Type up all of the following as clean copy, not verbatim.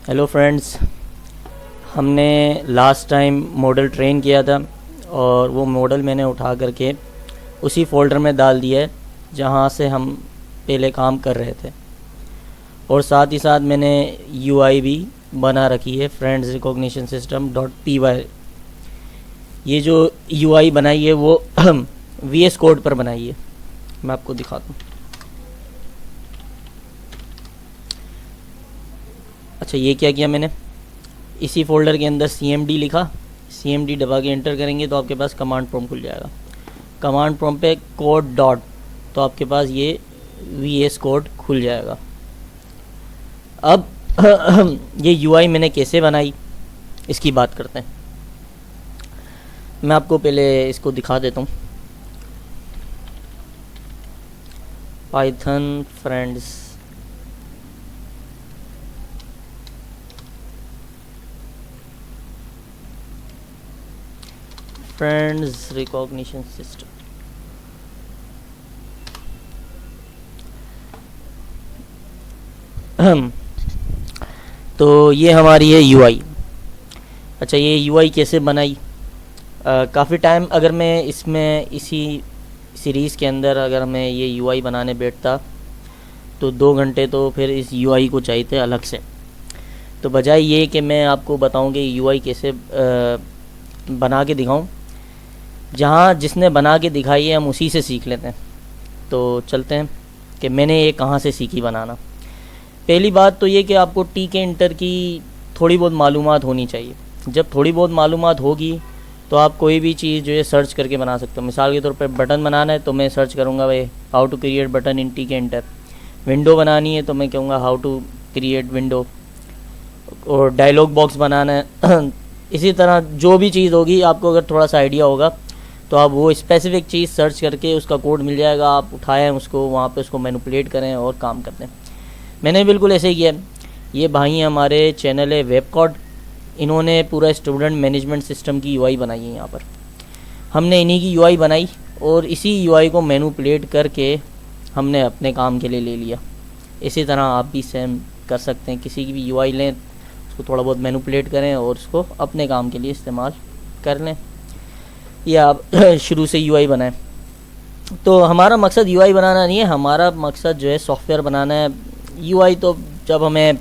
Hello friends, हमने last time model train किया था और वो मॉडल मैंने उठा करके उसी फोल्डर में डाल दिया है जहाँ से हम पहले काम कर रहे थे। और साथ ही साथ मैंने यूआई भी बना रखी है, friends recognition system dot py। ये जो यूआई बनाई है वो VS कोड पर बनाई है। मैं आपको दिखाता हूँ। अच्छा, ये क्या किया मैंने, इसी फोल्डर के अंदर CMD लिखा, CMD दबा के एंटर करेंगे तो आपके पास कमांड प्रॉम्प्ट खुल जाएगा। कमांड प्रॉम्प्ट पे कोड डॉट, तो आपके पास ये VS कोड खुल जाएगा। अब ये UI मैंने कैसे बनाई इसकी बात करते हैं। मैं आपको पहले इसको दिखा देता हूँ। Python friends recognition system. तो ये हमारी है UI। अच्छा, ये UI कैसे बनाई, काफ़ी टाइम अगर मैं इसमें इसी सीरीज़ के अंदर अगर मैं ये UI बनाने बैठता तो 2 घंटे तो फिर इस UI को चाहिए थे अलग से। तो बजाय ये कि मैं आपको बताऊं कि UI कैसे बना के दिखाऊं, जहाँ जिसने बना के दिखाई है हम उसी से सीख लेते हैं। तो चलते हैं कि मैंने ये कहाँ से सीखी बनाना। पहली बात तो ये कि आपको TK इंटर की थोड़ी बहुत मालूमात होनी चाहिए। जब थोड़ी बहुत मालूमात होगी तो आप कोई भी चीज़ जो है सर्च करके बना सकते हो। मिसाल के तौर पर बटन बनाना है तो मैं सर्च करूँगा भाई how to create button in TK inter. Window बनानी है तो मैं कहूँगा हाउ टू क्रिएट विंडो। और डायलॉग बॉक्स बनाना है इसी तरह जो भी चीज़ होगी, आपको अगर थोड़ा सा आइडिया होगा तो आप वो स्पेसिफिक चीज़ सर्च करके उसका कोड मिल जाएगा, आप उठाएं उसको, वहाँ पे उसको मैनिपुलेट करें और काम करते हैं। मैंने बिल्कुल ऐसे ही किया। ये भाई हमारे चैनल है वेबकॉड, इन्होंने पूरा स्टूडेंट मैनेजमेंट सिस्टम की UI बनाई है। यहाँ पर हमने इन्हीं की UI बनाई और इसी UI को मैनिपुलेट करके हमने अपने काम के लिए ले लिया। इसी तरह आप भी सेम कर सकते हैं, किसी की भी UI लें, उसको थोड़ा बहुत मैनिपुलेट करें और उसको अपने काम के लिए इस्तेमाल कर लें। या आप शुरू से UI बनाएं। तो हमारा मकसद UI बनाना नहीं है, हमारा मकसद जो है सॉफ्टवेयर बनाना है। UI तो जब हमें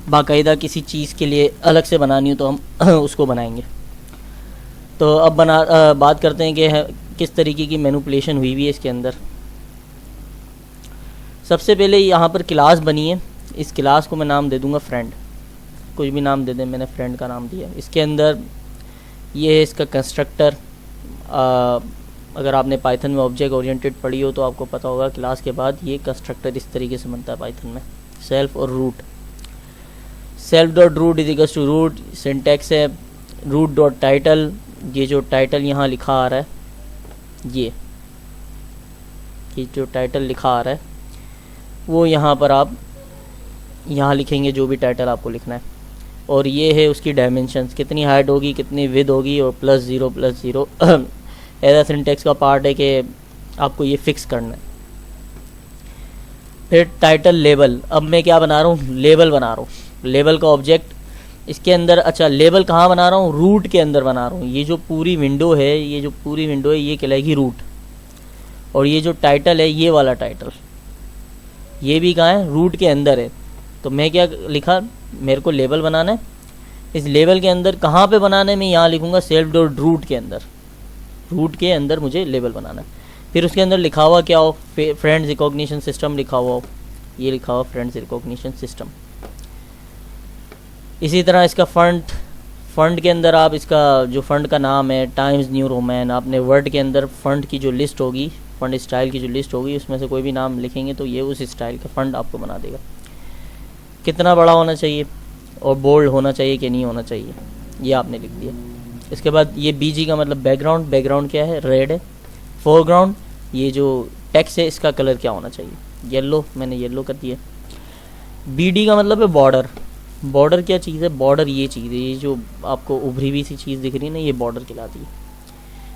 बाकायदा किसी चीज़ के लिए अलग से बनानी हो तो हम उसको बनाएंगे। तो अब बात करते हैं कि किस तरीके की मैनिपुलेशन हुई है इसके अंदर। सबसे पहले यहाँ पर क्लास बनी है, इस क्लास को मैं नाम दे दूँगा फ्रेंड। कुछ भी नाम दे दें, मैंने फ्रेंड का नाम दिया। इसके अंदर ये है इसका कंस्ट्रक्टर। अगर आपने पाइथन में ऑब्जेक्ट ओरिएंटेड पढ़ी हो तो आपको पता होगा क्लास के बाद ये कंस्ट्रक्टर इस तरीके से बनता है पाइथन में। सेल्फ और root, self dot root is equals to root. Syntax है रूट डॉट टाइटल। ये जो टाइटल यहाँ लिखा आ रहा है, ये जो टाइटल लिखा आ रहा है वो यहाँ पर आप यहाँ लिखेंगे जो भी टाइटल आपको लिखना है। और ये है उसकी डायमेंशंस, कितनी हाइट होगी, कितनी विड्थ होगी, और +0 ऐसा सिंटैक्स का पार्ट है कि आपको ये फिक्स करना है। फिर टाइटल लेबल, अब मैं क्या बना रहा हूँ, लेबल बना रहा हूँ। लेबल का ऑब्जेक्ट इसके अंदर, अच्छा लेबल कहाँ बना रहा हूँ, रूट के अंदर बना रहा हूँ। ये जो पूरी विंडो है, ये कहलाएगी रूट। और ये जो टाइटल है, ये वाला टाइटल, ये भी कहाँ है, रूट के अंदर है। तो मैं क्या लिखा, मेरे को लेबल बनाना है। इस लेबल के अंदर कहाँ पे बनाना है, मैं यहाँ लिखूँगा सेल्फ डॉट रूट के अंदर। रूट के अंदर मुझे लेबल बनाना है। फिर उसके अंदर लिखा हुआ क्या हो, फ्रेंड्स रिकॉग्निशन सिस्टम लिखा हुआ हो, ये लिखा हुआ फ्रेंड्स रिकॉग्निशन सिस्टम। इसी तरह इसका फंड के अंदर आप इसका जो फंड का नाम है टाइम्स न्यू रोमन, आपने वर्ड के अंदर फंड की जो लिस्ट होगी, फंड स्टाइल की जो लिस्ट होगी, उसमें से कोई भी नाम लिखेंगे तो ये उस स्टाइल का फंड आपको बना देगा। कितना बड़ा होना चाहिए और बोल्ड होना चाहिए कि नहीं होना चाहिए, ये आपने लिख दिया। इसके बाद ये BG का मतलब बैकग्राउंड, बैकग्राउंड क्या है, रेड है। फोरग्राउंड, ये जो टेक्स्ट है इसका कलर क्या होना चाहिए, येलो, मैंने येलो कर दिया। BD का मतलब है बॉर्डर। बॉर्डर क्या चीज़ है, बॉर्डर ये चीज़ है, ये जो आपको उभरी हुई सी चीज़ दिख रही है ना, ये बॉर्डर कहलाती है।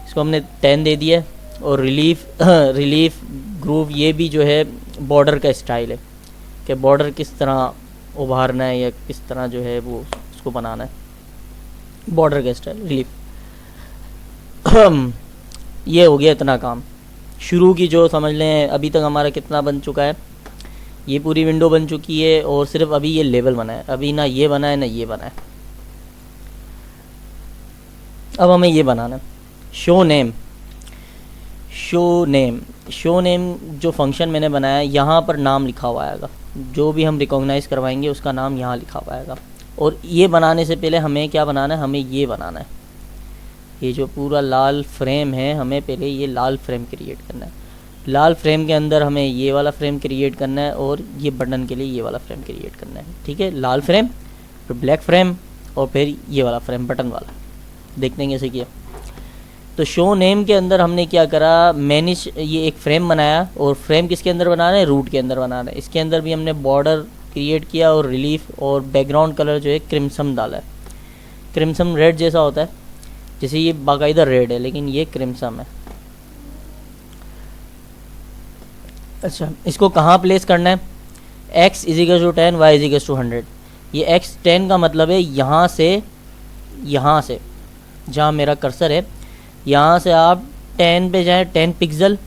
इसको हमने 10 दे दिया। और रिलीफ ग्रूव, ये भी जो है बॉर्डर का स्टाइल है कि बॉर्डर किस तरह उभारना है या किस तरह जो है वो उसको बनाना है, बॉर्डर का स्टाइल, रिलीफ। ये हो गया इतना काम शुरू की, जो समझ लें अभी तक हमारा कितना बन चुका है, ये पूरी विंडो बन चुकी है और सिर्फ अभी ये लेबल बना है, अभी ना ये बना है ना ये बना है। अब हमें ये बनाना है शो नेम। शो नेम जो फंक्शन मैंने बनाया है, यहाँ पर नाम लिखा हुआ आएगा, जो भी हम रिकॉग्नाइज करवाएंगे उसका नाम यहाँ लिखा हुआ आएगा। और ये बनाने से पहले हमें क्या बनाना है, हमें ये बनाना है, ये जो पूरा लाल फ्रेम है, हमें पहले ये लाल फ्रेम क्रिएट करना है। लाल फ्रेम के अंदर हमें ये वाला फ्रेम क्रिएट करना है और ये बटन के लिए ये वाला फ्रेम क्रिएट करना है। ठीक है, लाल फ्रेम, फिर ब्लैक फ्रेम और फिर ये वाला फ्रेम बटन वाला। देखते हैं कैसे किया। तो शो नेम के अंदर हमने क्या करा, मैनेज ये एक फ्रेम बनाया, और फ्रेम किसके अंदर बनाना है, रूट के अंदर बनाना है। इसके अंदर भी हमने बॉर्डर क्रिएट किया और रिलीफ और बैकग्राउंड कलर जो है क्रिम्सन डाला है। क्रिम्सन रेड जैसा होता है, जैसे ये बाकायदा रेड है लेकिन ये क्रिम्सन है। अच्छा, इसको कहाँ प्लेस करना है, x = 10 y = 100। ये x 10 का मतलब है यहाँ से जहाँ मेरा कर्सर है, यहाँ से आप 10 पे जाएं, 10 पिक्सल,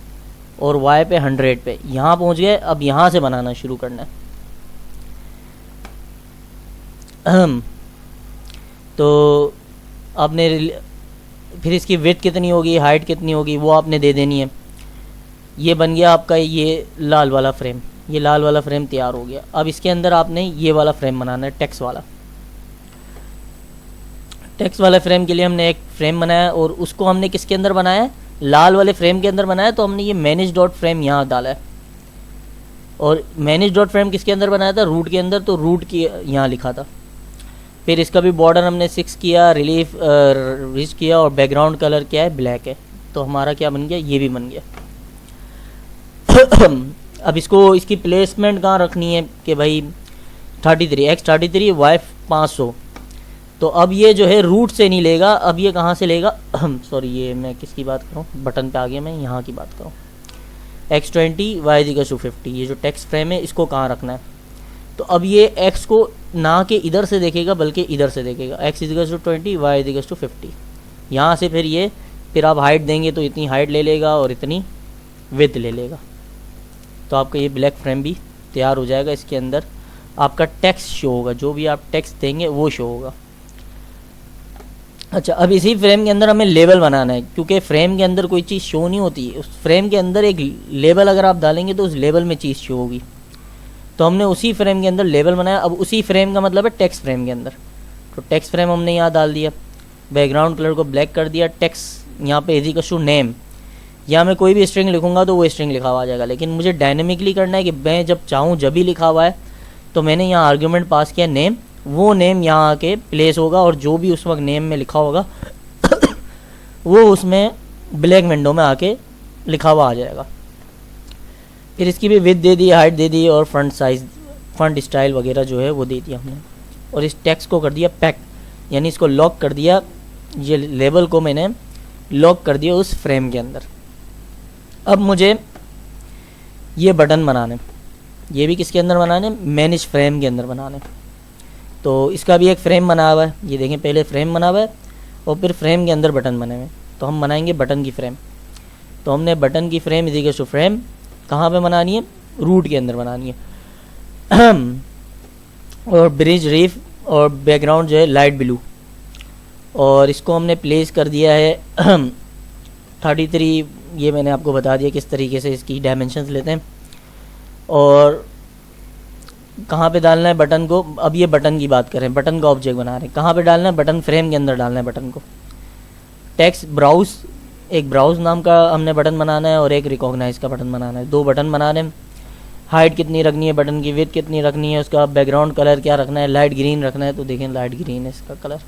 और y पे 100 पे, यहाँ पहुँच गए। अब यहाँ से बनाना शुरू करना है। तो आपने फिर इसकी विड्थ कितनी होगी, हाइट कितनी होगी, वो आपने दे देनी है। ये बन गया आपका ये लाल वाला फ्रेम, ये लाल वाला फ्रेम तैयार हो गया। अब इसके अंदर आपने ये वाला फ्रेम बनाना है, टेक्स्ट वाला। टेक्स्ट वाले फ्रेम के लिए हमने एक फ्रेम बनाया और उसको हमने किसके अंदर बनाया है, लाल वाले फ्रेम के अंदर बनाया। तो हमने ये मैनेज डॉट फ्रेम यहाँ डाला है, और मैनेज डॉट फ्रेम किसके अंदर बनाया था, रूट के अंदर। तो रूट की यहाँ लिखा था। फिर इसका भी बॉर्डर हमने 6 किया, रिलीफ रिच किया, और बैकग्राउंड कलर क्या है, ब्लैक है। तो हमारा क्या बन गया, ये भी बन गया। अब इसको इसकी प्लेसमेंट कहाँ रखनी है कि भाई 33 x 33 y 500। तो अब ये जो है रूट से नहीं लेगा, अब ये कहाँ से लेगा, सॉरी ये मैं किसकी बात करूँ, बटन पे आ गया, मैं यहाँ की बात करूँ। x20 y = 50, ये जो टेक्स्ट फ्रेम है इसको कहाँ रखना है। तो अब ये x को ना के इधर से देखेगा बल्कि इधर से देखेगा, x = 20 y = 50। यहाँ से फिर आप हाइट देंगे तो इतनी हाइट ले लेगा और इतनी विड्थ ले लेगा। तो आपका ये ब्लैक फ्रेम भी तैयार हो जाएगा। इसके अंदर आपका टेक्स्ट शो होगा, जो भी आप टेक्स्ट देंगे वो शो होगा। अच्छा, अब इसी फ्रेम के अंदर हमें लेबल बनाना है, क्योंकि फ्रेम के अंदर कोई चीज़ शो नहीं होती। उस फ्रेम के अंदर एक लेबल अगर आप डालेंगे तो उस लेबल में चीज़ शो होगी। तो हमने उसी फ्रेम के अंदर लेबल बनाया। अब उसी फ्रेम का मतलब है टेक्स्ट फ्रेम के अंदर। तो टेक्स्ट फ्रेम हमने यहाँ डाल दिया, बैकग्राउंड कलर को ब्लैक कर दिया, टेक्स्ट यहाँ पे = नेम। या मैं कोई भी स्ट्रिंग लिखूंगा तो वो स्ट्रिंग लिखा हुआ आ जाएगा, लेकिन मुझे डायनेमिकली करना है कि मैं जब चाहूँ जब भी लिखा हुआ है। तो मैंने यहाँ आर्ग्यूमेंट पास किया नेम, वो नेम यहाँ आके प्लेस होगा, और जो भी उस वक्त नेम में लिखा होगा वो उसमें ब्लैक विंडो में आके लिखा हुआ आ जाएगा। फिर इसकी भी विड्थ दे दी, हाइट दे दी, और फ्रंट साइज, फ्रंट स्टाइल वगैरह जो है वो दे दिया हमने। और इस टेक्स्ट को कर दिया पैक, यानी इसको लॉक कर दिया। ये लेबल को मैंने लॉक कर दिया उस फ्रेम के अंदर। अब मुझे ये बटन बनाने, ये भी किसके अंदर बनाने, मैनेज फ्रेम के अंदर बनाने। तो इसका भी एक फ्रेम बना हुआ है, ये देखें, पहले फ्रेम बना हुआ है और फिर फ्रेम के अंदर बटन बने हुए। तो हम बनाएंगे बटन की फ्रेम। तो हमने बटन की फ्रेम = फ्रेम कहाँ पे बनानी है, रूट के अंदर बनानी है। और ब्रिज रीफ और बैकग्राउंड जो है लाइट ब्लू, और इसको हमने प्लेस कर दिया है 33। ये मैंने आपको बता दिया किस तरीके से इसकी डायमेंशंस लेते हैं। और कहाँ पे डालना है बटन को, अब ये बटन की बात करें, बटन का ऑब्जेक्ट बना रहे हैं, कहाँ पे डालना है, बटन फ्रेम के अंदर डालना है बटन को। टेक्स्ट ब्राउज, एक ब्राउज नाम का हमने बटन बनाना है और एक रिकॉग्नाइज का बटन बनाना है। 2 बटन बनाने हैं। हाइट कितनी रखनी है बटन की, विड्थ कितनी रखनी है, उसका बैकग्राउंड कलर क्या रखना है, लाइट ग्रीन रखना है। तो देखें लाइट ग्रीन है इसका कलर।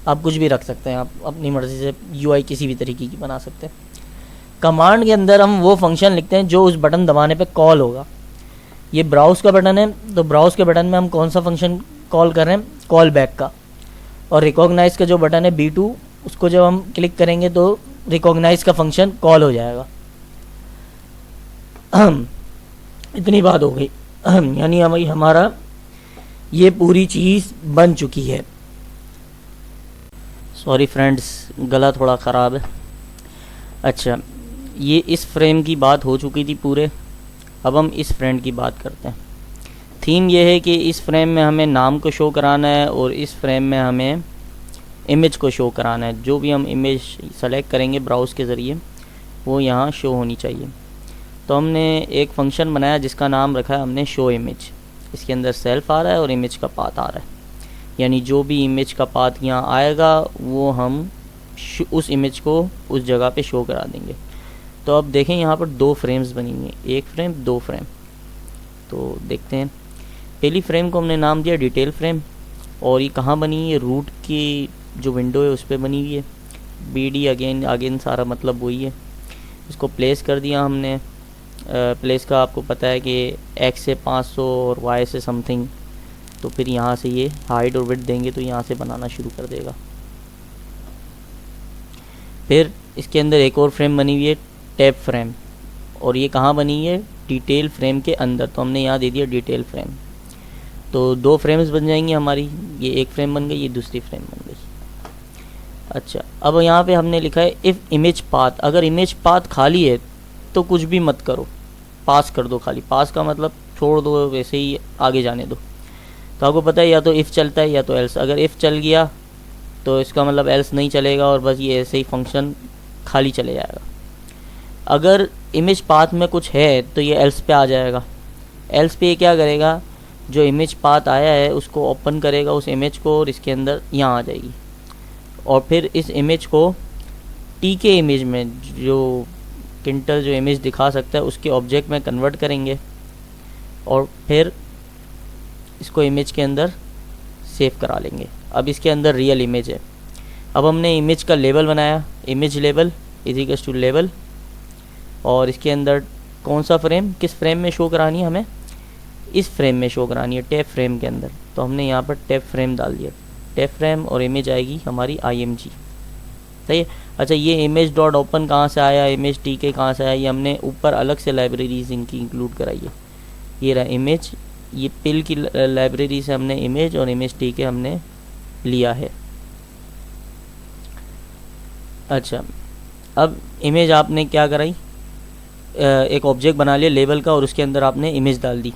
आप कुछ भी रख सकते हैं, आप अपनी मर्ज़ी से UI किसी भी तरीके की बना सकते हैं। कमांड के अंदर हम वो फंक्शन लिखते हैं जो उस बटन दबाने पे कॉल होगा। ये ब्राउज का बटन है, तो ब्राउज के बटन में हम कौन सा फंक्शन कॉल कर रहे हैं, कॉल बैक का। और रिकॉग्नाइज का जो बटन है B2, उसको जब हम क्लिक करेंगे तो रिकॉग्नाइज का फंक्शन कॉल हो जाएगा। इतनी बात हो गई। यानी हमारा ये पूरी चीज़ बन चुकी है। सॉरी फ्रेंड्स, गला थोड़ा ख़राब है। अच्छा, ये इस फ्रेम की बात हो चुकी थी पूरे। अब हम इस फ्रेम की बात करते हैं। थीम ये है कि इस फ्रेम में हमें नाम को शो कराना है और इस फ्रेम में हमें इमेज को शो कराना है। जो भी हम इमेज सेलेक्ट करेंगे ब्राउज़ के ज़रिए वो यहाँ शो होनी चाहिए। तो हमने एक फंक्शन बनाया जिसका नाम रखा है हमने शो इमेज। इसके अंदर सेल्फ आ रहा है और इमेज का पाथ आ रहा है, यानी जो भी इमेज का पाथ यहाँ आएगा वो हम उस इमेज को उस जगह पे शो करा देंगे। तो अब देखें यहाँ पर 2 फ्रेम्स बनी हुई हैं, 1 फ्रेम 2 फ्रेम। तो देखते हैं, पहली फ्रेम को हमने नाम दिया डिटेल फ्रेम, और ये कहाँ बनी है, रूट की जो विंडो है उस पर बनी हुई है। BD अगेन सारा मतलब वही है। इसको प्लेस कर दिया हमने। प्लेस का आपको पता है कि X से 500 और Y से समथिंग। तो फिर यहाँ से ये हाइट और विड्थ देंगे तो यहाँ से बनाना शुरू कर देगा। फिर इसके अंदर एक और फ्रेम बनी हुई है टैब फ्रेम, और ये कहाँ बनी है, डिटेल फ्रेम के अंदर। तो हमने यहाँ दे दिया डिटेल फ्रेम। तो 2 फ्रेम्स बन जाएंगी हमारी। ये एक फ्रेम बन गई, ये दूसरी फ्रेम बन गई। अच्छा, अब यहाँ पे हमने लिखा है इफ़ इमेज पाथ। अगर इमेज पाथ खाली है तो कुछ भी मत करो, पास कर दो। खाली पास का मतलब छोड़ दो, वैसे ही आगे जाने दो। तो आपको पता है या तो इफ़ चलता है या तो एल्स। अगर इफ़ चल गया तो इसका मतलब एल्स नहीं चलेगा और बस ये ऐसे ही फंक्शन खाली चले जाएगा। अगर इमेज पाथ में कुछ है तो ये एल्स पे आ जाएगा। एल्स पे ये क्या करेगा, जो इमेज पाथ आया है उसको ओपन करेगा, उस इमेज को, और इसके अंदर यहाँ आ जाएगी। और फिर इस इमेज को TK इमेज में, जो किंटल जो इमेज दिखा सकता है उसके ऑब्जेक्ट में कन्वर्ट करेंगे, और फिर इसको इमेज के अंदर सेव करा लेंगे। अब इसके अंदर रियल इमेज है। अब हमने इमेज का लेबल बनाया, image label equals to label, और इसके अंदर कौन सा फ्रेम, किस फ्रेम में शो करानी है, हमें इस फ्रेम में शो करानी है, टैब फ्रेम के अंदर। तो हमने यहाँ पर टैब फ्रेम डाल दिया, टैब फ्रेम, और इमेज आएगी हमारी IMG। सही है। अच्छा, ये इमेज डॉट ओपन कहाँ से आया, इमेज TK कहाँ से आया, ये हमने ऊपर अलग से लाइब्रेरीज इनकी इंक्लूड कराई है। ये रहा इमेज, ये पिल की लाइब्रेरी से हमने इमेज और इमेज TK हमने लिया है। अच्छा, अब इमेज आपने क्या कराई, एक ऑब्जेक्ट बना लिया लेबल का, और उसके अंदर आपने इमेज डाल दी,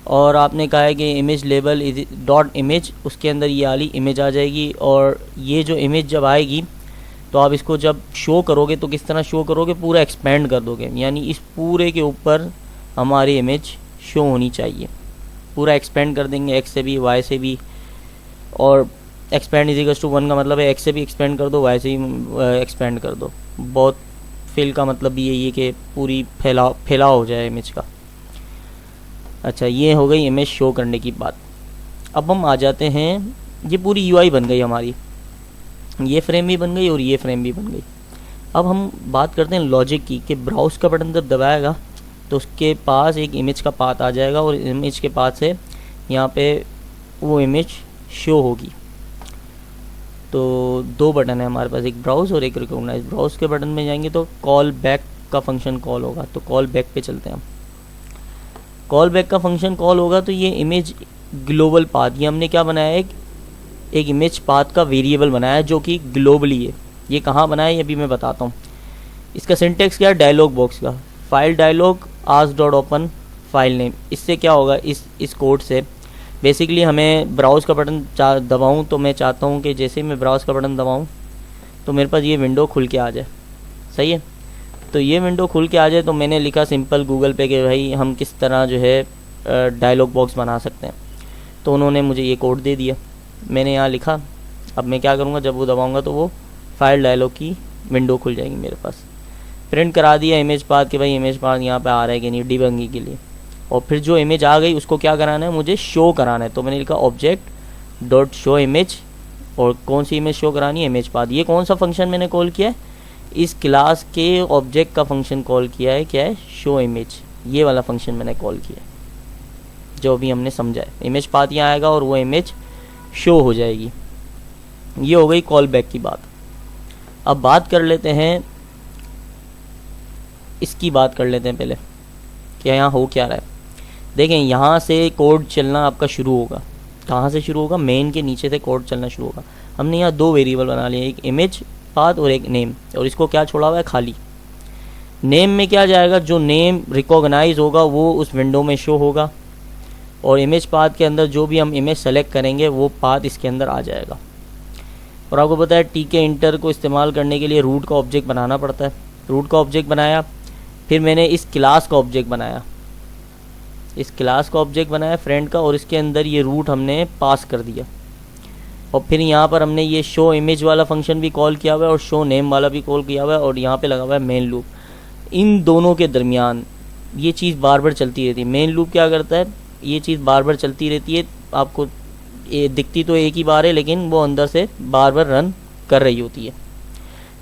और आपने कहा है कि इमेज लेबल डॉट इमेज, उसके अंदर ये वाली इमेज आ जाएगी। और ये जो इमेज जब आएगी तो आप इसको जब शो करोगे तो किस तरह शो करोगे, पूरा एक्सपेंड कर दोगे, यानी इस पूरे के ऊपर हमारी इमेज शो होनी चाहिए। पूरा एक्सपेंड कर देंगे, X से भी Y से भी। और एक्सपेंड इक्वल्स टू 1 का मतलब है X से भी एक्सपेंड कर दो, Y से भी एक्सपेंड कर दो। बहुत फिल का मतलब भी यही है कि पूरी फैलाव हो जाए इमेज का। अच्छा, ये हो गई इमेज शो करने की बात। अब हम आ जाते हैं, ये पूरी UI बन गई हमारी, ये फ्रेम भी बन गई और ये फ्रेम भी बन गई। अब हम बात करते हैं लॉजिक की, कि ब्राउज़ का बटन जब दबाएगा तो उसके पास एक इमेज का पाथ आ जाएगा, और इमेज के पाथ से यहाँ पे वो इमेज शो होगी। तो 2 बटन है हमारे पास, एक ब्राउज़ और एक रिकॉग्नाइज। ब्राउज़ के बटन में जाएंगे तो कॉल बैक का फंक्शन कॉल होगा। तो कॉल बैक पे चलते हैं हम। कॉल बैक का फंक्शन कॉल होगा तो ये इमेज ग्लोबल पाथ, ये हमने क्या बनाया है, एक इमेज पाथ का वेरिएबल बनाया है जो कि ग्लोबली है। ये कहाँ बनाया है ये भी मैं बताता हूँ। इसका सिंटेक्स क्या है, डायलॉग बॉक्स का, file dialog ask dot open file name. इससे क्या होगा, इस कोड से बेसिकली हमें ब्राउज़ का बटन दबाऊँ तो मैं चाहता हूँ कि जैसे मैं ब्राउज़ का बटन दबाऊँ तो मेरे पास ये विंडो खुल के आ जाए। सही है। तो ये विंडो खुल के आ जाए तो मैंने लिखा सिंपल गूगल पे कि भाई हम किस तरह जो है डायलॉग बॉक्स बना सकते हैं। तो उन्होंने मुझे ये कोड दे दिया, मैंने यहाँ लिखा। अब मैं क्या करूँगा, जब वो दबाऊँगा तो वो फाइल डायलॉग की विंडो खुल जाएगी मेरे पास। प्रिंट करा दिया इमेज पाथ कि भाई इमेज पाथ यहाँ पे आ रहा है कि नहीं, डिबगिंग के लिए। और फिर जो इमेज आ गई उसको क्या कराना है, मुझे शो कराना है। तो मैंने लिखा ऑब्जेक्ट डॉट शो इमेज, और कौन सी इमेज शो करानी है, इमेज पाथ। ये कौन सा फंक्शन मैंने कॉल किया है, इस क्लास के ऑब्जेक्ट का फंक्शन कॉल किया है, क्या है, शो इमेज। ये वाला फंक्शन मैंने कॉल किया है जो अभी हमने समझा है। इमेज पाथ यहाँ आएगा और वो इमेज शो हो जाएगी। ये हो गई कॉल बैक की बात। अब बात कर लेते हैं, इसकी बात कर लेते हैं पहले कि यहाँ हो क्या रहा है। देखें यहाँ से कोड चलना आपका शुरू होगा। कहाँ से शुरू होगा? मेन के नीचे से कोड चलना शुरू होगा। हमने यहाँ दो वेरिएबल बना लिए, एक इमेज पाथ और एक नेम, और इसको क्या छोड़ा हुआ है? खाली। नेम में क्या जाएगा? जो नेम रिकॉग्नाइज होगा वो उस विंडो में शो होगा, और इमेज पाथ के अंदर जो भी हम इमेज सेलेक्ट करेंगे वो पाथ इसके अंदर आ जाएगा। और आपको पता है टीके इंटर को इस्तेमाल करने के लिए रूट का ऑब्जेक्ट बनाना पड़ता है। रूट का ऑब्जेक्ट बनाया, फिर मैंने इस क्लास का ऑब्जेक्ट बनाया, इस क्लास का ऑब्जेक्ट बनाया फ्रेंड का, और इसके अंदर ये रूट हमने पास कर दिया। और फिर यहाँ पर हमने ये शो इमेज वाला फंक्शन भी कॉल किया हुआ है और शो नेम वाला भी कॉल किया हुआ है, और यहाँ पे लगा हुआ है मेन लूप। इन दोनों के दरमियान ये चीज़ बार बार चलती रहती है। मेन लूप क्या करता है? ये चीज़ बार बार चलती रहती है। आपको ये दिखती तो एक ही बार है, लेकिन वो अंदर से बार बार रन कर रही होती है।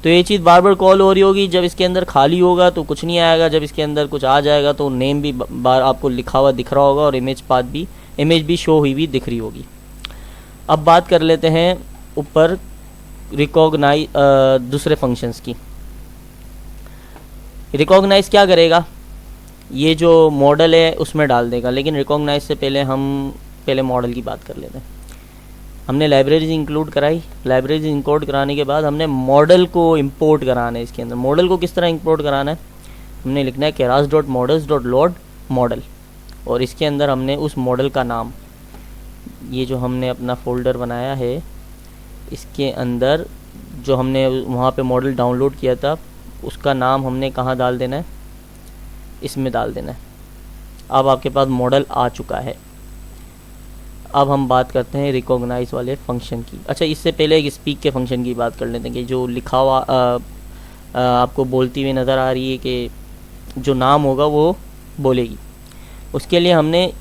तो ये चीज़ बार बार कॉल हो रही होगी। जब इसके अंदर खाली होगा तो कुछ नहीं आएगा, जब इसके अंदर कुछ आ जाएगा तो नेम भी बार आपको लिखा हुआ दिख रहा होगा, और इमेज पाथ भी, इमेज भी शो हुई भी दिख रही होगी। अब बात कर लेते हैं ऊपर रिकॉग्नाइज दूसरे फंक्शंस की। रिकॉग्नाइज क्या करेगा? ये जो मॉडल है उसमें डाल देगा, लेकिन रिकॉग्नाइज से पहले हम पहले मॉडल की बात कर लेते हैं। हमने लाइब्रेरीज इंक्लूड कराई, लाइब्रेरीज इंपोर्ट कराने के बाद हमने मॉडल को इंपोर्ट कराना है इसके अंदर। मॉडल को किस तरह इंपोर्ट कराना है? हमने लिखना है keras.models.load मॉडल, और इसके अंदर हमने उस मॉडल का नाम, ये जो हमने अपना फोल्डर बनाया है इसके अंदर जो हमने वहाँ पे मॉडल डाउनलोड किया था उसका नाम हमने कहाँ डाल देना है? इसमें डाल देना है। अब आपके पास मॉडल आ चुका है। अब हम बात करते हैं रिकॉग्नाइज वाले फंक्शन की। अच्छा, इससे पहले एक स्पीक के फंक्शन की बात कर लेते हैं कि जो लिखा हुआ आपको बोलती हुई नज़र आ रही है कि जो नाम होगा वो बोलेगी। उसके लिए हमने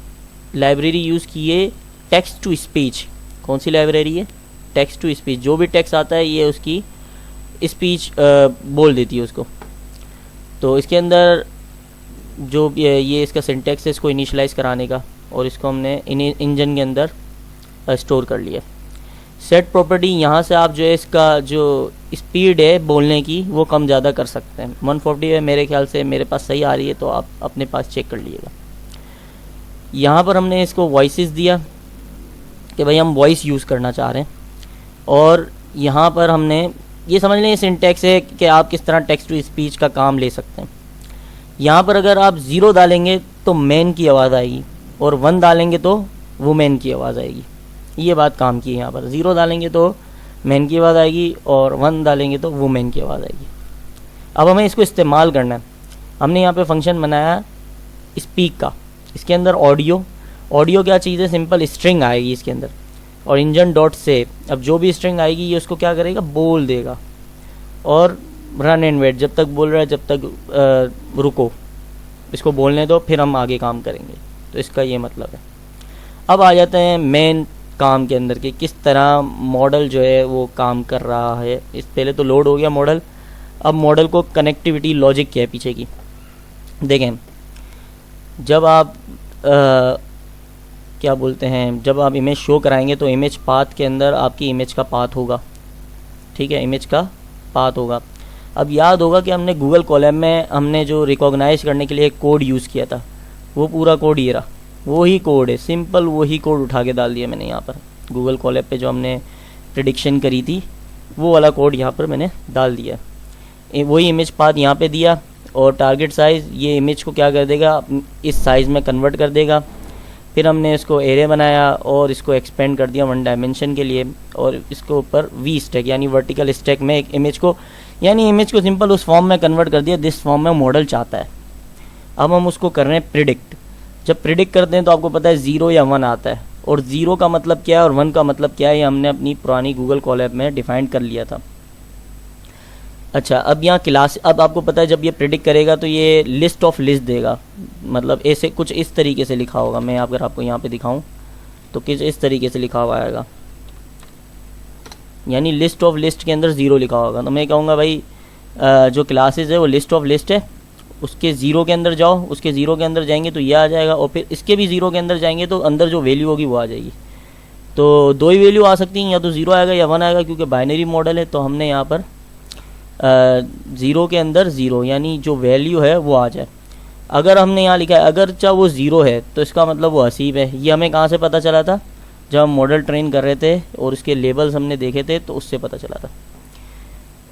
लाइब्रेरी यूज़ की है टेक्स्ट टू स्पीच। कौन सी लाइब्रेरी है? Text to speech. जो भी टेक्स्ट आता है ये उसकी स्पीच बोल देती है उसको। तो इसके अंदर जो ये इसका सिंटैक्स है इसको इनिशियलाइज़ कराने का, और इसको हमने इंजन के अंदर स्टोर कर लिया। सेट प्रॉपर्टी, यहाँ से आप जो है इसका जो स्पीड है बोलने की वो कम ज़्यादा कर सकते हैं। 140 है मेरे ख्याल से, मेरे पास सही आ रही है, तो आप अपने पास चेक कर लीजिएगा। यहाँ पर हमने इसको वॉइसेस दिया कि भाई हम वॉइस यूज़ करना चाह रहे हैं, और यहाँ पर हमने ये समझ लें सिंटैक्स है कि आप किस तरह टेक्स्ट टू स्पीच का काम ले सकते हैं। यहाँ पर अगर आप 0 डालेंगे तो मैन की आवाज़ आएगी, और 1 डालेंगे तो वुमेन की आवाज़ आएगी। ये बात काम की है। यहाँ पर 0 डालेंगे तो मैन की आवाज़ आएगी, और 1 डालेंगे तो वुमेन की आवाज़ आएगी। अब हमें इसको इस्तेमाल करना है। हमने यहाँ पे फंक्शन बनाया स्पीक का। इसके अंदर ऑडियो क्या चीज़ है? सिंपल स्ट्रिंग आएगी इसके अंदर, और इंजन डॉट से अब जो भी स्ट्रिंग आएगी ये उसको क्या करेगा? बोल देगा। और रन एंड वेट, जब तक बोल रहा है जब तक रुको, इसको बोलने दो, फिर हम आगे काम करेंगे। तो इसका ये मतलब है। अब आ जाते हैं मेन काम के अंदर कि किस तरह मॉडल जो है वो काम कर रहा है। इस पहले तो लोड हो गया मॉडल। अब मॉडल को कनेक्टिविटी लॉजिक क्या है पीछे की देखें। जब आप क्या बोलते हैं, जब आप इमेज शो कराएंगे तो इमेज पाथ के अंदर आपकी इमेज का पाथ होगा, ठीक है, इमेज का पाथ होगा। अब याद होगा कि हमने गूगल कोलैब में हमने जो रिकॉग्नाइज करने के लिए एक कोड यूज़ किया था, वो पूरा कोड ये रहा, वही कोड है, सिंपल वही कोड उठा के डाल दिया मैंने यहाँ पर। गूगल कोलैब पे जो हमने प्रेडिक्शन करी थी वो वाला कोड यहाँ पर मैंने डाल दिया। वही इमेज पाथ यहाँ पे दिया, और टारगेट साइज़ ये इमेज को क्या कर देगा? इस साइज़ में कन्वर्ट कर देगा। फिर हमने इसको एरे बनाया और इसको एक्सपेंड कर दिया 1 डायमेंशन के लिए, और इसके ऊपर वी स्टैक यानी वर्टिकल स्टैक में एक इमेज को, यानी इमेज को सिंपल उस फॉर्म में कन्वर्ट कर दिया जिस फॉर्म में मॉडल चाहता है। अब हम उसको कर रहे हैं प्रिडिक्ट। जब प्रिडिक्ट करते हैं तो आपको पता है 0 या 1 आता है, और 0 का मतलब क्या है और 1 का मतलब क्या है ये हमने अपनी पुरानी गूगल कोलैब में डिफाइन कर लिया था। अच्छा, अब यहाँ क्लास, अब आपको पता है जब ये प्रिडिक्ट करेगा तो ये लिस्ट ऑफ लिस्ट देगा, मतलब ऐसे कुछ इस तरीके से लिखा होगा। मैं अगर आपको यहाँ पे दिखाऊँ तो किस इस तरीके से लिखा हुआ आएगा, यानी लिस्ट ऑफ लिस्ट के अंदर 0 लिखा होगा। तो मैं कहूँगा भाई जो क्लासेस है वो लिस्ट ऑफ लिस्ट है, उसके 0 के अंदर जाओ, उसके 0 के अंदर जाएंगे तो ये आ जाएगा, और फिर इसके भी 0 के अंदर जाएंगे तो अंदर जो वैल्यू होगी वो आ जाएगी। तो 2 ही वैल्यू आ सकती हैं, या तो 0 आएगा या 1 आएगा, क्योंकि बाइनरी मॉडल है। तो हमने यहाँ पर 0 के अंदर 0 यानी जो वैल्यू है वो आ जाए। अगर हमने यहाँ लिखा है अगर चाहे वो ज़ीरो है तो इसका मतलब वो हसीब है। ये हमें कहाँ से पता चला था? जब हम मॉडल ट्रेन कर रहे थे और उसके लेबल्स हमने देखे थे तो उससे पता चला था।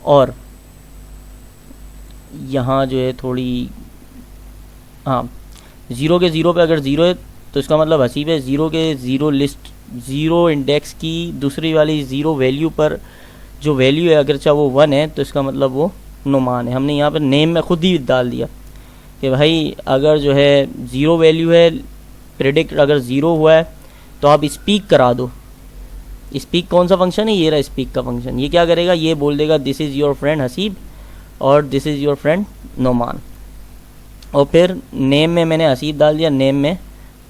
और यहाँ जो है थोड़ी, हाँ, ज़ीरो के ज़ीरो पे अगर ज़ीरो है तो इसका मतलब हसीब है। ज़ीरो के ज़ीरो लिस्ट, ज़ीरो इंडेक्स की दूसरी वाली ज़ीरो वैल्यू पर जो वैल्यू है अगर चाहे वो 1 है तो इसका मतलब वो नुमान है। हमने यहाँ पर नेम में खुद ही डाल दिया कि भाई अगर जो है ज़ीरो वैल्यू है, प्रेडिक्ट अगर ज़ीरो हुआ है तो आप स्पीक करा दो। स्पीक कौन सा फंक्शन है? ये रहा स्पीक का फंक्शन। ये क्या करेगा? ये बोल देगा this is your friend Haseeb और this is your friend Noman. और फिर नेम में मैंने हसीब डाल दिया, नेम में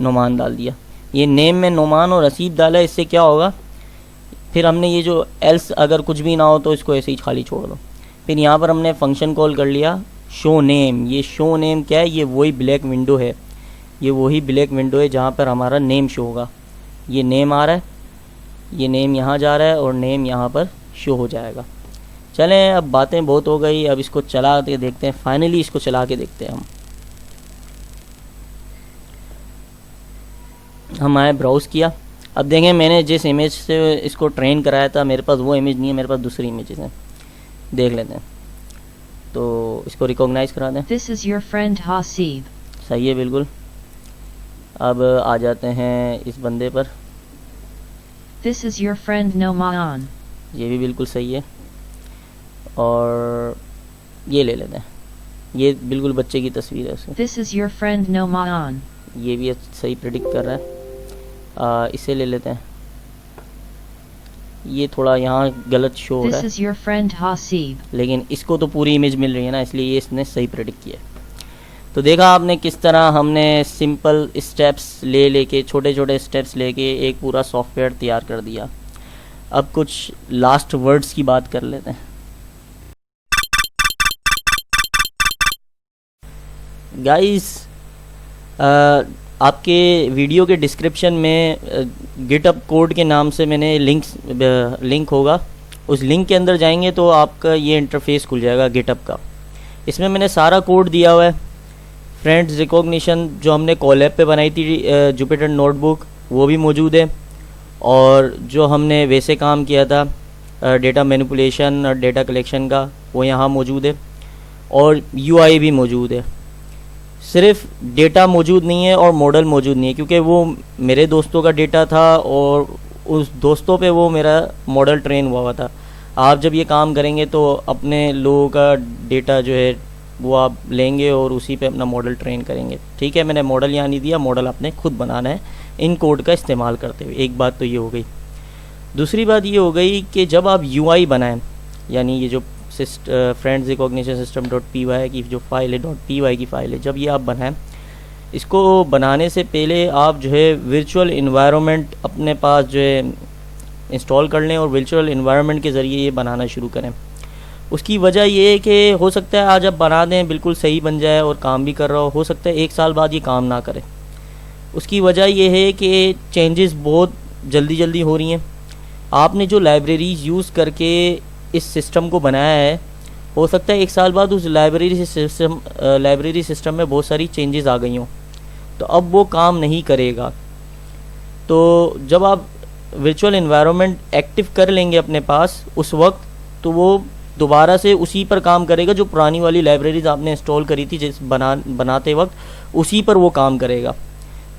नोमान डाल दिया। ये नेम में नोमान और हसीब डाला, इससे क्या होगा? फिर हमने ये जो एल्स अगर कुछ भी ना हो तो इसको ऐसे ही खाली छोड़ दो। फिर यहाँ पर हमने फंक्शन कॉल कर लिया शो नेम। ये शो नेम क्या है? ये वही ब्लैक विंडो है, ये वही ब्लैक विंडो है जहाँ पर हमारा नेम शो होगा। ये नेम आ रहा है, ये नेम यहाँ जा रहा है और नेम यहाँ पर शो हो जाएगा। चलें, अब बातें बहुत हो गई, अब इसको चला के देखते हैं। फाइनली इसको चला के देखते हैं। हम आए, ब्राउज़ किया। अब देखें मैंने जिस इमेज से इसको ट्रेन कराया था मेरे पास वो इमेज नहीं है, मेरे पास दूसरी इमेजेस हैं। देख लेते हैं। तो इसको रिकॉग्नाइज करा दें। This is your friend Hasib. सही है बिल्कुल। अब आ जाते हैं इस बंदे पर। This is your friend Nomaan. ये भी बिल्कुल सही है। और ये ले लेते हैं, ये बिल्कुल बच्चे की तस्वीर है उसकी। This is your friend Nomaan. ये भी सही प्रेडिक्ट कर रहा है। इसे ले लेते हैं। ये थोड़ा यहाँ गलत शो हो रहा This है, is your friend Hasib. लेकिन इसको तो पूरी इमेज मिल रही है ना, इसलिए ये इसने सही प्रेडिक्ट किया है। तो देखा आपने किस तरह हमने सिंपल स्टेप्स लेके, छोटे छोटे स्टेप्स लेके एक पूरा सॉफ्टवेयर तैयार कर दिया। अब कुछ लास्ट वर्ड्स की बात कर लेते हैं। गाइस, आपके वीडियो के डिस्क्रिप्शन में गिटअप कोड के नाम से मैंने लिंक होगा, उस लिंक के अंदर जाएंगे तो आपका ये इंटरफेस खुल जाएगा गिटअप का। इसमें मैंने सारा कोड दिया हुआ है। फ्रेंड्स रिकॉग्निशन जो हमने कोलैब पे बनाई थी जुपिटर नोटबुक, वो भी मौजूद है। और जो हमने वैसे काम किया था डेटा मैनिपुलेशन और डेटा कलेक्शन का, वो यहाँ मौजूद है। और यूआई भी मौजूद है। सिर्फ डेटा मौजूद नहीं है और मॉडल मौजूद नहीं है, क्योंकि वो मेरे दोस्तों का डेटा था और उस दोस्तों पे वो मेरा मॉडल ट्रेन हुआ था। आप जब ये काम करेंगे तो अपने लोगों का डेटा जो है वो आप लेंगे और उसी पे अपना मॉडल ट्रेन करेंगे। ठीक है, मैंने मॉडल यहाँ नहीं दिया, मॉडल आपने खुद बनाना है इन कोड का इस्तेमाल करते हुए। एक बात तो ये हो गई। दूसरी बात ये हो गई कि जब आप यूआई बनाएं, यानी ये जो फ्रेंड्स रिकॉग्निशन सिस्टम .py की जो फाइल है, .py की फाइल है, जब ये आप बनाएं, इसको बनाने से पहले आप जो है वर्चुअल इन्वायरमेंट अपने पास जो है इंस्टॉल कर लें और वर्चुअल इन्वायरमेंट के ज़रिए ये बनाना शुरू करें। उसकी वजह ये है कि हो सकता है आज आप बना दें, बिल्कुल सही बन जाए और काम भी कर रहा हो सकता है 1 साल बाद ये काम ना करे। उसकी वजह ये है कि चेंजेस बहुत जल्दी हो रही हैं। आपने जो लाइब्रेरीज़ यूज़ करके इस सिस्टम को बनाया है, हो सकता है 1 साल बाद उस लाइब्रेरी सिस्टम में बहुत सारी चेंजेस आ गई हों, तो अब वो काम नहीं करेगा। तो जब आप वर्चुअल एनवायरनमेंट एक्टिव कर लेंगे अपने पास, उस वक्त तो वो दोबारा से उसी पर काम करेगा जो पुरानी वाली लाइब्रेरीज आपने इंस्टॉल करी थी जिस बनाते वक्त, उसी पर वो काम करेगा।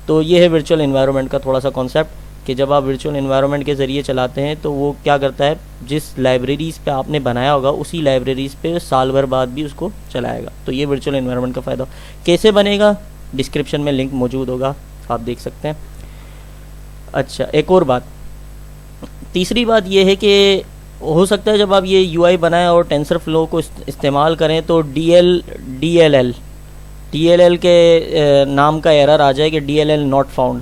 तो ये है वर्चुअल एनवायरनमेंट का थोड़ा सा कॉन्सेप्ट, कि जब आप वर्चुअल एनवायरनमेंट के ज़रिए चलाते हैं तो वो क्या करता है, जिस लाइब्रेरीज़ पे आपने बनाया होगा उसी लाइब्रेरीज़ पे साल भर बाद भी उसको चलाएगा। तो ये वर्चुअल एनवायरनमेंट का फ़ायदा। कैसे बनेगा, डिस्क्रिप्शन में लिंक मौजूद होगा, आप देख सकते हैं। अच्छा, एक और बात, तीसरी बात ये है कि हो सकता है जब आप ये यूआई बनाएं और टेंसरफ्लो को इस्तेमाल करें तो DLL के नाम का एरर आ जाए कि DLL नॉट फाउंड।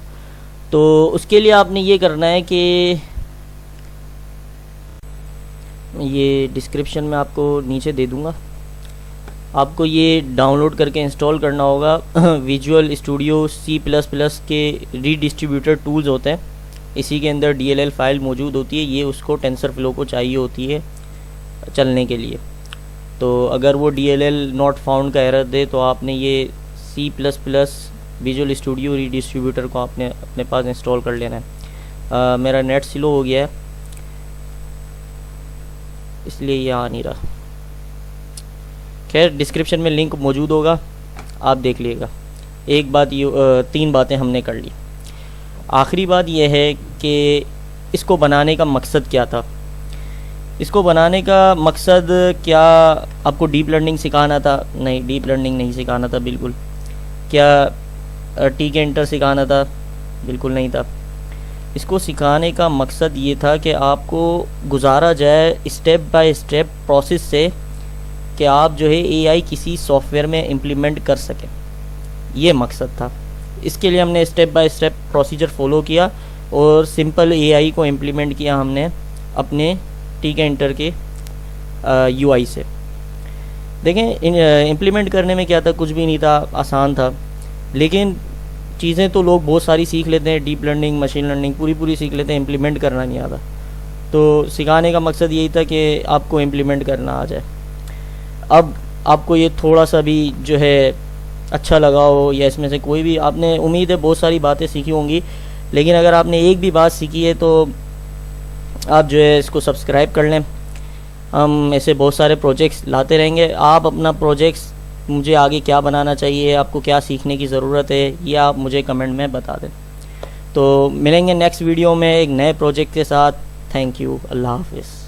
तो उसके लिए आपने ये करना है कि ये डिस्क्रिप्शन में आपको नीचे दे दूंगा, आपको ये डाउनलोड करके इंस्टॉल करना होगा। विजुअल स्टूडियो C++ के रीडिस्ट्रीब्यूटर टूल्स होते हैं, इसी के अंदर DLL फाइल मौजूद होती है। ये उसको टेंसरफ्लो को चाहिए होती है चलने के लिए। तो अगर वो DLL नॉट फाउंड का एरर दे तो आपने ये C++ विजुअल स्टूडियो रीडिस्ट्रीब्यूटर को आपने अपने पास इंस्टॉल कर लेना है। मेरा नेट स्लो हो गया है इसलिए ये आ नहीं रहा। खैर डिस्क्रिप्शन में लिंक मौजूद होगा, आप देख लीजिएगा। एक बात ये 3 बातें हमने कर ली। आखिरी बात यह है कि इसको बनाने का मकसद क्या था। इसको बनाने का मकसद क्या आपको डीप लर्निंग सिखाना था? नहीं, डीप लर्निंग नहीं सिखाना था बिल्कुल। क्या टीकेंटर सिखाना था? बिल्कुल नहीं था। इसको सिखाने का मकसद ये था कि आपको गुजारा जाए स्टेप बाय स्टेप प्रोसेस से कि आप जो है एआई किसी सॉफ्टवेयर में इम्प्लीमेंट कर सकें। ये मकसद था। इसके लिए हमने step by step procedure follow किया और सिंपल एआई को इम्प्लीमेंट किया हमने अपने टीकेंटर के यूआई से। देखें इम्प्लीमेंट करने में क्या था, कुछ भी नहीं था, आसान था। लेकिन चीज़ें तो लोग बहुत सारी सीख लेते हैं, डीप लर्निंग, मशीन लर्निंग पूरी सीख लेते हैं, इम्प्लीमेंट करना नहीं आता। तो सिखाने का मकसद यही था कि आपको इम्प्लीमेंट करना आ जाए। अब आपको ये थोड़ा सा भी जो है अच्छा लगा हो या इसमें से कोई भी, आपने उम्मीद है बहुत सारी बातें सीखी होंगी, लेकिन अगर आपने एक भी बात सीखी है तो आप जो है इसको सब्सक्राइब कर लें। हम ऐसे बहुत सारे प्रोजेक्ट्स लाते रहेंगे। आप अपना प्रोजेक्ट्स मुझे आगे क्या बनाना चाहिए, आपको क्या सीखने की ज़रूरत है, ये आप मुझे कमेंट में बता दें। तो मिलेंगे नेक्स्ट वीडियो में एक नए प्रोजेक्ट के साथ। Thank you. अल्लाह हाफ़िज़।